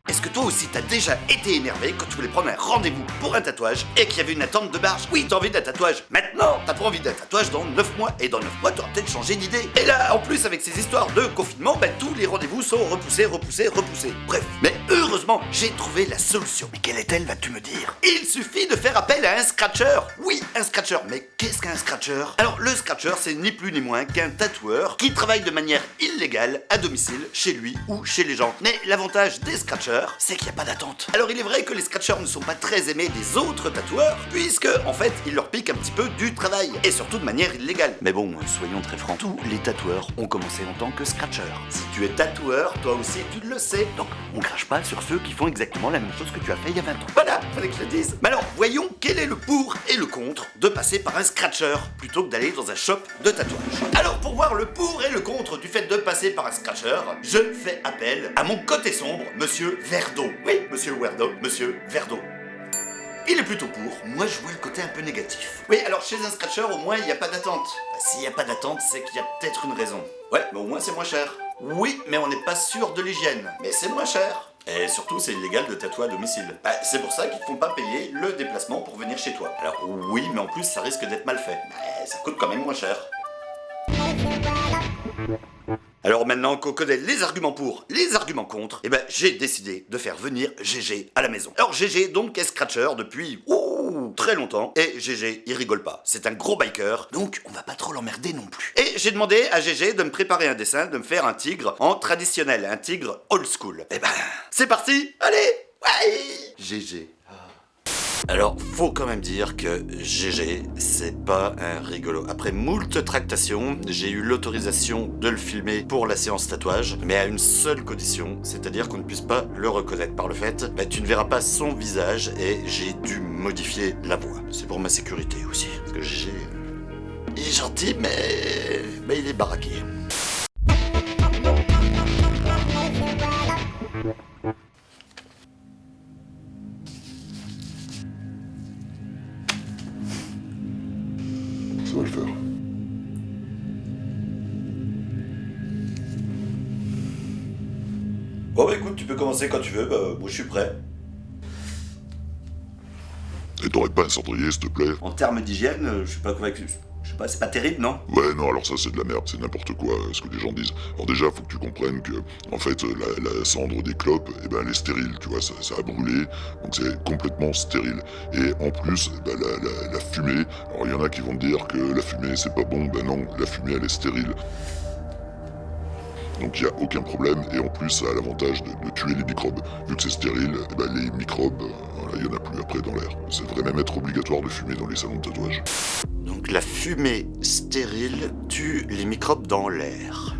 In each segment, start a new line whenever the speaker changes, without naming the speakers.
Est-ce que toi aussi t'as déjà été énervé quand tu voulais prendre un rendez-vous pour un tatouage et qu'il y avait une attente de barge? Oui, t'as envie d'un tatouage maintenant, t'as pas envie d'un tatouage dans 9 mois, et dans 9 mois t'auras peut-être changé d'idée. Et là, en plus avec ces histoires de confinement, tous les rendez-vous sont repoussés. Bref, mais heureusement, j'ai trouvé la solution. Mais quelle est-elle, vas-tu me dire? Il suffit de faire appel à un scratcher. Oui, un scratcher. Mais qu'est-ce qu'un scratcher? Alors le scratcher, c'est ni plus ni moins qu'un tatoueur qui travaille de manière illégale à domicile, chez lui ou chez les gens. Mais l'avantage des scratchers, c'est qu'il n'y a pas d'attente. Alors il est vrai que les scratchers ne sont pas très aimés des autres tatoueurs, puisque en fait ils leur piquent un petit peu du travail, et surtout de manière illégale. Mais bon, soyons très francs, tous les tatoueurs ont commencé en tant que scratchers. Si tu es tatoueur, toi aussi tu le sais. Donc on crache pas sur ceux qui font exactement la même chose que tu as fait il y a 20 ans. Voilà, fallait que je le dise. Mais alors, voyons quel est le pour et le contre de passer par un scratcher plutôt que d'aller dans un shop de tatouage. Alors pour voir le pour et le contre du fait de passer par un scratcher, je fais appel à mon côté sombre, Monsieur Verdeau. Oui, Monsieur Verdeau. Il est plutôt pour. Moi, je vois le côté un peu négatif. Oui, alors chez un scratcher, au moins, il n'y a pas d'attente. S'il n'y a pas d'attente, c'est qu'il y a peut-être une raison. Ouais, mais au moins, c'est moins cher. Oui, mais on n'est pas sûr de l'hygiène. Mais c'est moins cher. Et surtout, c'est illégal de tatouer à domicile. C'est pour ça qu'ils te font pas payer le déplacement pour venir chez toi. Alors oui, mais en plus, ça risque d'être mal fait. Ça coûte quand même moins cher. Alors maintenant qu'on connaît les arguments pour, les arguments contre, j'ai décidé de faire venir GG à la maison. Alors GG donc est scratcher depuis très longtemps, et GG il rigole pas, c'est un gros biker, donc on va pas trop l'emmerder non plus. Et j'ai demandé à GG de me préparer un dessin, de me faire un tigre en traditionnel, un tigre old school. C'est parti, allez, ouais, GG. Alors, faut quand même dire que GG, c'est pas un rigolo. Après moult tractations, j'ai eu l'autorisation de le filmer pour la séance tatouage, mais à une seule condition, c'est-à-dire qu'on ne puisse pas le reconnaître. Par le fait, tu ne verras pas son visage, et j'ai dû modifier la voix. C'est pour ma sécurité aussi. Parce que GG, il est gentil, mais il est baraqué.
Ça va le faire.
Bon écoute, tu peux commencer quand tu veux, moi je suis prêt.
Et t'aurais pas un cendrier, s'il te plaît?
En termes d'hygiène, je suis pas convaincu. Je sais pas, c'est pas terrible, non?
Ouais, non, alors ça c'est de la merde, c'est n'importe quoi, ce que les gens disent. Alors déjà, faut que tu comprennes que, en fait, la cendre des clopes, elle est stérile, tu vois, ça a brûlé, donc c'est complètement stérile. Et en plus, la fumée, alors il y en a qui vont te dire que la fumée c'est pas bon, non, la fumée elle est stérile. Donc il n'y a aucun problème, et en plus ça a l'avantage de tuer les microbes. Vu que c'est stérile, les microbes, il n'y en a plus après dans l'air. Ça devrait même être obligatoire de fumer dans les salons de tatouage.
Donc la fumée stérile tue les microbes dans l'air.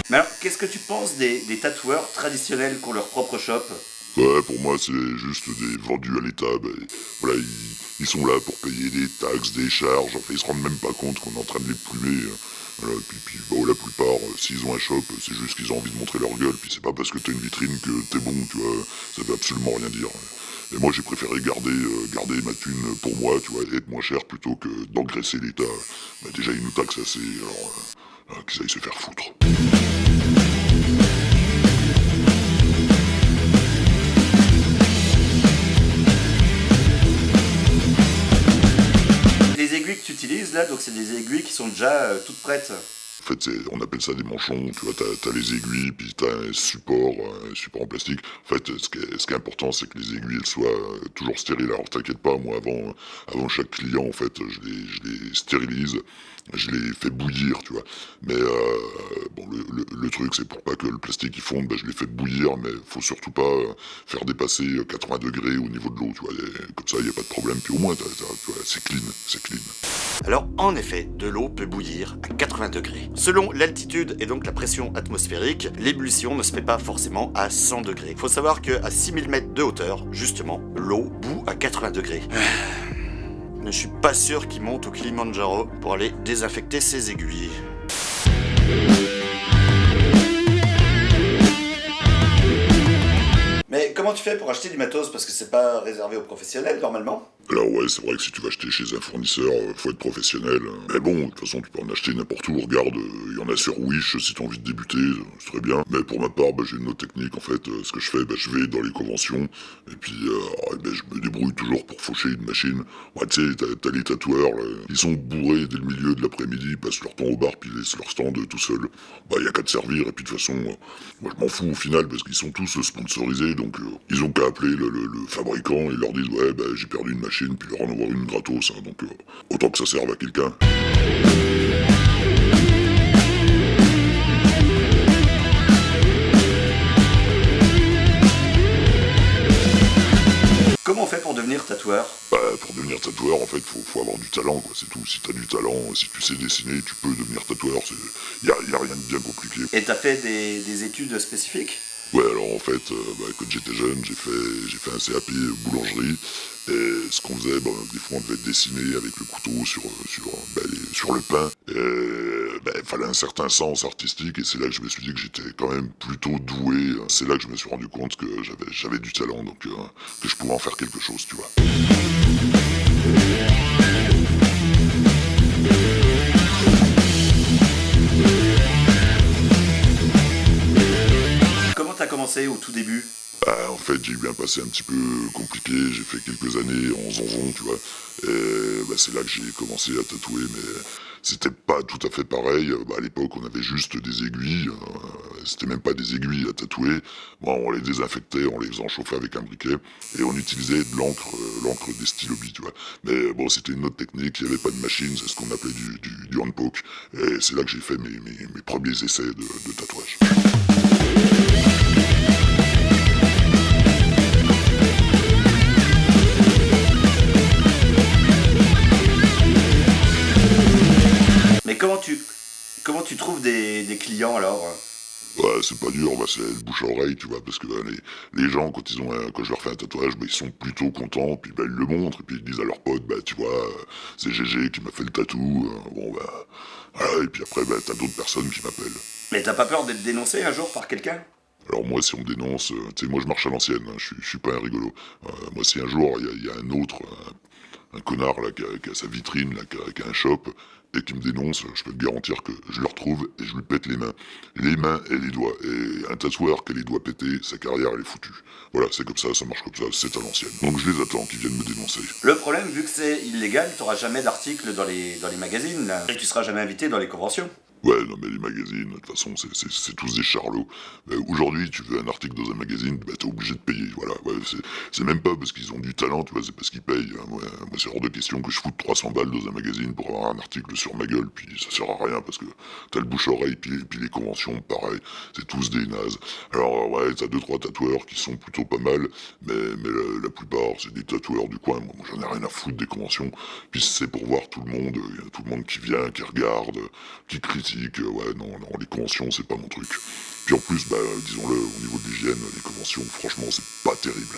Mais alors, qu'est-ce que tu penses des tatoueurs traditionnels qui ont leur propre shop?
Ouais, pour moi c'est juste des vendus à l'état, voilà, ils sont là pour payer des taxes, des charges, enfin ils se rendent même pas compte qu'on est en train de les plumer. Voilà, puis la plupart, s'ils ont un shop, c'est juste qu'ils ont envie de montrer leur gueule, puis c'est pas parce que t'as une vitrine que t'es bon, tu vois, ça veut absolument rien dire. Et moi j'ai préféré garder ma thune pour moi, tu vois, et être moins cher plutôt que d'engraisser l'État. Déjà ils nous taxent assez, alors qu'ils aillent se faire foutre.
Les aiguilles que tu utilises là, donc c'est des aiguilles qui sont déjà toutes prêtes.
En fait, on appelle ça des manchons, tu vois, t'as les aiguilles, puis t'as un support en plastique. En fait, ce qui est important, c'est que les aiguilles, elles soient toujours stériles. Alors t'inquiète pas, moi, avant chaque client, en fait, je les stérilise, je les fais bouillir, tu vois. Mais bon, le truc, c'est pour pas que le plastique il fonde, je les fais bouillir, mais faut surtout pas faire dépasser 80 degrés au niveau de l'eau, tu vois. Et comme ça, y a pas de problème. Puis au moins, tu vois, c'est clean, c'est clean.
Alors en effet, de l'eau peut bouillir à 80 degrés. Selon l'altitude et donc la pression atmosphérique, l'ébullition ne se fait pas forcément à 100 degrés. Il faut savoir qu'à 6000 mètres de hauteur, justement, l'eau bout à 80 degrés. Mais je suis pas sûr qu'il monte au Kilimanjaro pour aller désinfecter ses aiguilles. Mais comment tu fais pour acheter du matos? Parce que c'est pas réservé aux professionnels normalement.
Alors ouais, c'est vrai que si tu vas acheter chez un fournisseur, faut être professionnel. Mais bon, de toute façon, tu peux en acheter n'importe où. Regarde, il y en a sur Wish si t'as envie de débuter, c'est très bien. Mais pour ma part, j'ai une autre technique en fait. Ce que je fais, je vais dans les conventions et puis je me débrouille toujours pour faucher une machine. Ouais, tu sais, t'as les tatoueurs, là, ils sont bourrés dès le milieu de l'après-midi, ils passent leur temps au bar puis ils laissent leur stand tout seul. Y a qu'à te servir et puis de toute façon, moi je m'en fous au final parce qu'ils sont tous sponsorisés, donc ils ont qu'à appeler le fabricant et leur disent ouais j'ai perdu une machine puis leur en avoir une gratos, hein, donc autant que ça serve à quelqu'un.
Comment on fait pour devenir tatoueur?
Pour devenir tatoueur, en fait, faut avoir du talent, quoi, c'est tout. Si t'as du talent, si tu sais dessiner, tu peux devenir tatoueur, y a rien de bien compliqué.
Et t'as fait des études spécifiques?
Ouais, alors en fait, quand j'étais jeune, j'ai fait un CAP boulangerie, et ce qu'on faisait, des fois on devait dessiner avec le couteau sur le pain, et fallait un certain sens artistique, et c'est là que je me suis dit que j'étais quand même plutôt doué, c'est là que je me suis rendu compte que j'avais du talent, donc que je pouvais en faire quelque chose, tu vois.
Comment t'as commencé au tout début?
En fait, j'ai eu un passé un petit peu compliqué, j'ai fait quelques années en zonzon, tu vois, et c'est là que j'ai commencé à tatouer, mais c'était pas tout à fait pareil. À l'époque, on avait juste des aiguilles, c'était même pas des aiguilles à tatouer. On les désinfectait en les faisant chauffer avec un briquet, et on utilisait de l'encre des stylobies, tu vois. Mais bon, c'était une autre technique, il n'y avait pas de machine, c'est ce qu'on appelait du handpoke, et c'est là que j'ai fait mes premiers essais de tatouage.
Mais comment tu trouves des clients alors?
Ouais, c'est pas dur, c'est le bouche à oreille, tu vois, parce que les gens, quand je leur fais un tatouage, ils sont plutôt contents, puis ils le montrent, et puis ils disent à leurs potes, tu vois, c'est GG qui m'a fait le tatou, voilà, et puis après, t'as d'autres personnes qui m'appellent.
Mais t'as pas peur d'être dénoncé un jour par quelqu'un?
Alors moi, si on me dénonce, tu sais, moi je marche à l'ancienne, hein, je suis pas un rigolo. Moi, si un jour, il y a un autre, un connard là, qui a sa vitrine, là, qui a un shop, et qui me dénonce, je peux te garantir que je le retrouve et je lui pète les mains. Les mains et les doigts. Et un tatoueur qui a les doigts pétés, sa carrière elle est foutue. Voilà, c'est comme ça marche comme ça, c'est à l'ancienne. Donc je les attends qu'ils viennent me dénoncer.
Le problème, vu que c'est illégal, t'auras jamais d'articles dans les magazines, là. Et tu seras jamais invité dans les conventions.
Ouais, non mais les magazines, de toute façon, c'est tous des charlots. Aujourd'hui, tu veux un article dans un magazine, t'es obligé de payer, voilà. Ouais, c'est même pas parce qu'ils ont du talent, tu vois, c'est parce qu'ils payent. Hein. Moi, c'est hors de question que je foute 300 balles dans un magazine pour avoir un article sur ma gueule, puis ça sert à rien, parce que t'as le bouche-oreille, puis les conventions, pareil, c'est tous des nazes. Alors, ouais, t'as 2-3 tatoueurs qui sont plutôt pas mal, mais la plupart, c'est des tatoueurs du coin. Moi, j'en ai rien à foutre des conventions, puis c'est pour voir tout le monde qui vient, qui regarde, qui critique. Ouais, non, les conventions, c'est pas mon truc. Puis en plus, disons-le, au niveau de l'hygiène, les conventions, franchement, c'est pas terrible.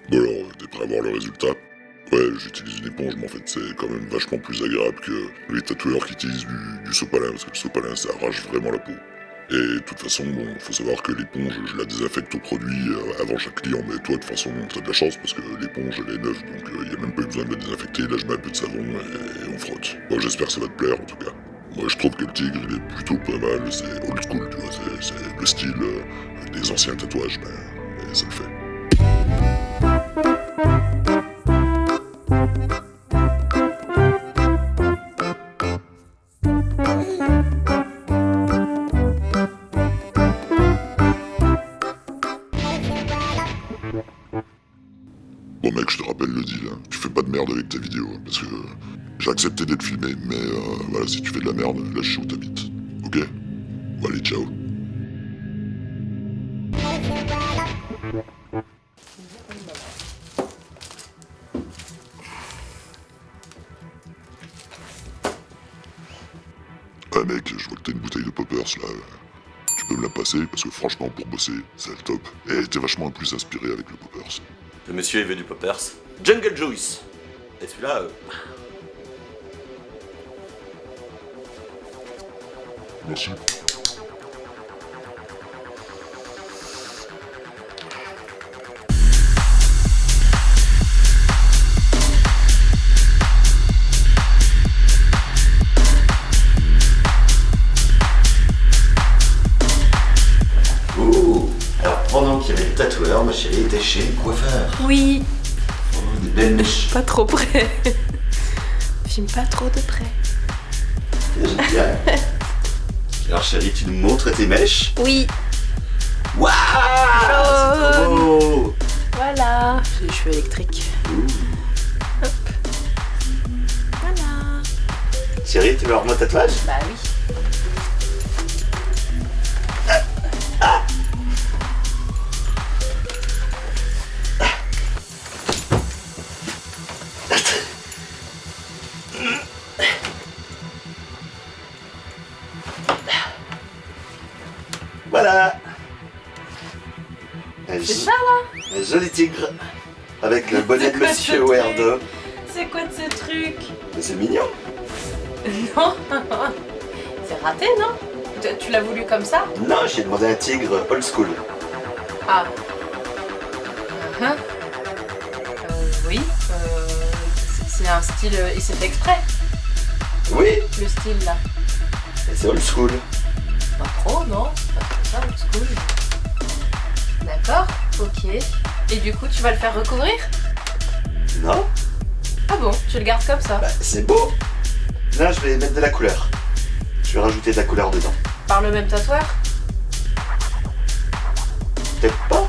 Bon alors, t'es prêt à voir le résultat? Ouais, j'utilise une éponge, mais en fait c'est quand même vachement plus agréable que les tatoueurs qui utilisent du sopalin, parce que le sopalin ça arrache vraiment la peau. Et de toute façon, bon, faut savoir que l'éponge, je la désinfecte au produit avant chaque client, mais toi de toute façon t'as de la chance parce que l'éponge elle est neuve, donc y a même pas eu besoin de la désinfecter, là je mets un peu de savon et on frotte. Bon, j'espère que ça va te plaire en tout cas. Moi je trouve que le tigre il est plutôt pas mal, c'est old school, tu vois, c'est le style des anciens tatouages, mais ça le fait. Bon mec, je te rappelle le deal, hein. Tu fais pas de merde avec ta vidéo, hein, parce que j'ai accepté d'être filmé, mais voilà, si tu fais de la merde, là je sais où t'habites. Ok? Bon allez, ciao. Ouais mec, je vois que t'as une bouteille de poppers là. Tu peux me la passer, parce que franchement, pour bosser, c'est le top. Et t'es vachement plus inspiré avec le poppers.
Le monsieur il veut du poppers. Jungle Juice. Et celui-là,
Merci.
ouh. Alors pendant qu'il y avait le tatoueur, ma chérie était chez le coiffeur.
Oui,
Oh, des belles mèches.
pas trop près. Filme pas trop de près.
Génial. Alors chérie, tu nous montres tes mèches.
Oui,
Waouh, c'est trop beau.
voilà. J'ai les cheveux électriques. Hop. Voilà.
Chérie, tu veux avoir mon tatouage?
Bah oui.
Voilà.
C'est ça là?
Un joli tigre. Avec le bonnet de
C'est quoi
Monsieur
ce truc?
Weirdo.
C'est quoi de ce truc?
Mais c'est mignon.
Non. C'est raté, non? Tu l'as voulu comme ça?
Non, j'ai demandé un tigre old school.
Ah. Uh-huh. Oui. C'est un style. Il s'est fait exprès,
Oui,
le style là.
et c'est old school.
Pas trop, non? Pas trop ça, old school. D'accord, ok. Et du coup, tu vas le faire recouvrir?
Non?
Ah bon, tu le gardes comme ça?
Bah, c'est beau. Là, je vais mettre de la couleur. Je vais rajouter de la couleur dedans.
Par le même tatoueur?
Peut-être pas.